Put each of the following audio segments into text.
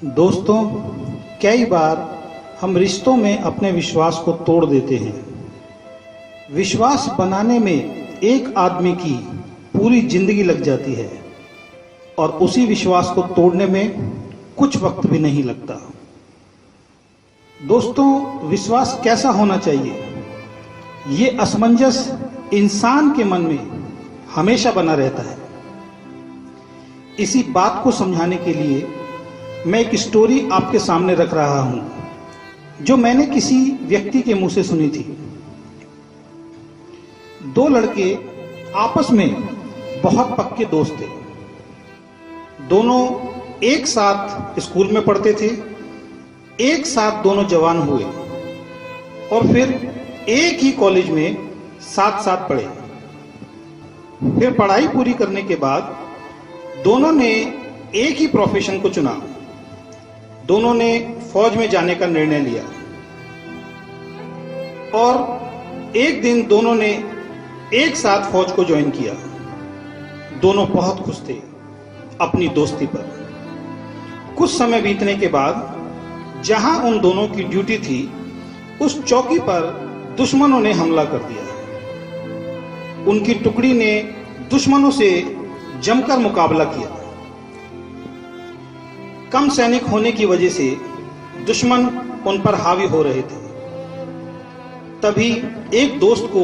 दोस्तों, कई बार हम रिश्तों में अपने विश्वास को तोड़ देते हैं। विश्वास बनाने में एक आदमी की पूरी जिंदगी लग जाती है और उसी विश्वास को तोड़ने में कुछ वक्त भी नहीं लगता। दोस्तों, विश्वास कैसा होना चाहिए, ये असमंजस इंसान के मन में हमेशा बना रहता है। इसी बात को समझाने के लिए मैं एक स्टोरी आपके सामने रख रहा हूं, जो मैंने किसी व्यक्ति के मुंह से सुनी थी। दो लड़के आपस में बहुत पक्के दोस्त थे। दोनों एक साथ स्कूल में पढ़ते थे, एक साथ दोनों जवान हुए और फिर एक ही कॉलेज में साथ साथ पढ़े। फिर पढ़ाई पूरी करने के बाद दोनों ने एक ही प्रोफेशन को चुना। दोनों ने फौज में जाने का निर्णय लिया और एक दिन दोनों ने एक साथ फौज को ज्वाइन किया। दोनों बहुत खुश थे अपनी दोस्ती पर। कुछ समय बीतने के बाद जहां उन दोनों की ड्यूटी थी, उस चौकी पर दुश्मनों ने हमला कर दिया। उनकी टुकड़ी ने दुश्मनों से जमकर मुकाबला किया। कम सैनिक होने की वजह से दुश्मन उन पर हावी हो रहे थे। तभी एक दोस्त को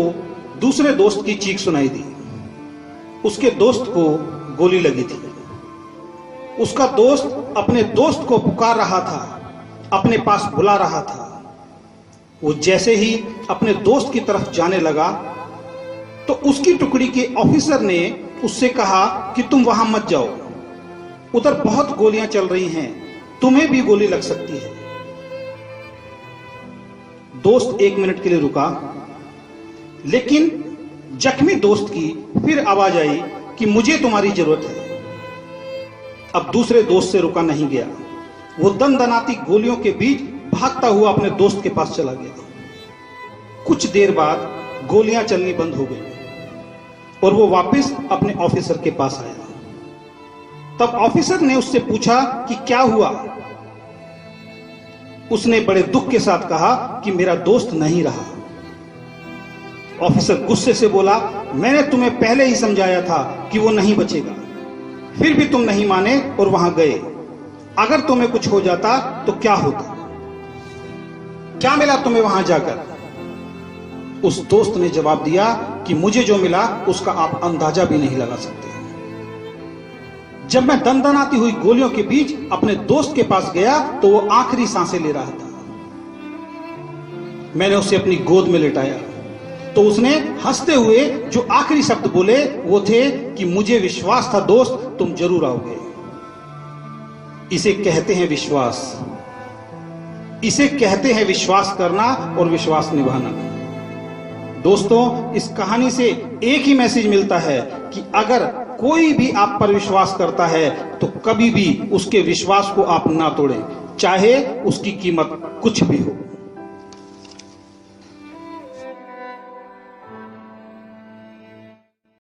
दूसरे दोस्त की चीख सुनाई दी। उसके दोस्त को गोली लगी थी। उसका दोस्त अपने दोस्त को पुकार रहा था, अपने पास बुला रहा था। वो जैसे ही अपने दोस्त की तरफ जाने लगा तो उसकी टुकड़ी के ऑफिसर ने उससे कहा कि तुम वहां मत जाओ, उधर बहुत गोलियां चल रही हैं, तुम्हें भी गोली लग सकती है। दोस्त 1 मिनट के लिए रुका, लेकिन जख्मी दोस्त की फिर आवाज आई कि मुझे तुम्हारी जरूरत है। अब दूसरे दोस्त से रुका नहीं गया। वो दनदनाती गोलियों के बीच भागता हुआ अपने दोस्त के पास चला गया। कुछ देर बाद गोलियां चलनी बंद हो गई और वो वापस अपने ऑफिसर के पास आया। तब ऑफिसर ने उससे पूछा कि क्या हुआ। उसने बड़े दुख के साथ कहा कि मेरा दोस्त नहीं रहा। ऑफिसर गुस्से से बोला, मैंने तुम्हें पहले ही समझाया था कि वो नहीं बचेगा, फिर भी तुम नहीं माने और वहां गए। अगर तुम्हें कुछ हो जाता तो क्या होता? क्या मिला तुम्हें वहां जाकर? उस दोस्त ने जवाब दिया कि मुझे जो मिला उसका आप अंदाजा भी नहीं लगा सकते। जब मैं दनदनाती हुई गोलियों के बीच अपने दोस्त के पास गया तो वो आखिरी सांसें ले रहा था। मैंने उसे अपनी गोद में लिटाया तो उसने हंसते हुए जो आखिरी शब्द बोले वो थे कि मुझे विश्वास था दोस्त, तुम जरूर आओगे। इसे कहते हैं विश्वास। इसे कहते हैं विश्वास करना और विश्वास निभाना। दोस्तों, इस कहानी से एक ही मैसेज मिलता है कि अगर कोई भी आप पर विश्वास करता है तो कभी भी उसके विश्वास को आप ना तोड़ें, चाहे उसकी कीमत कुछ भी हो।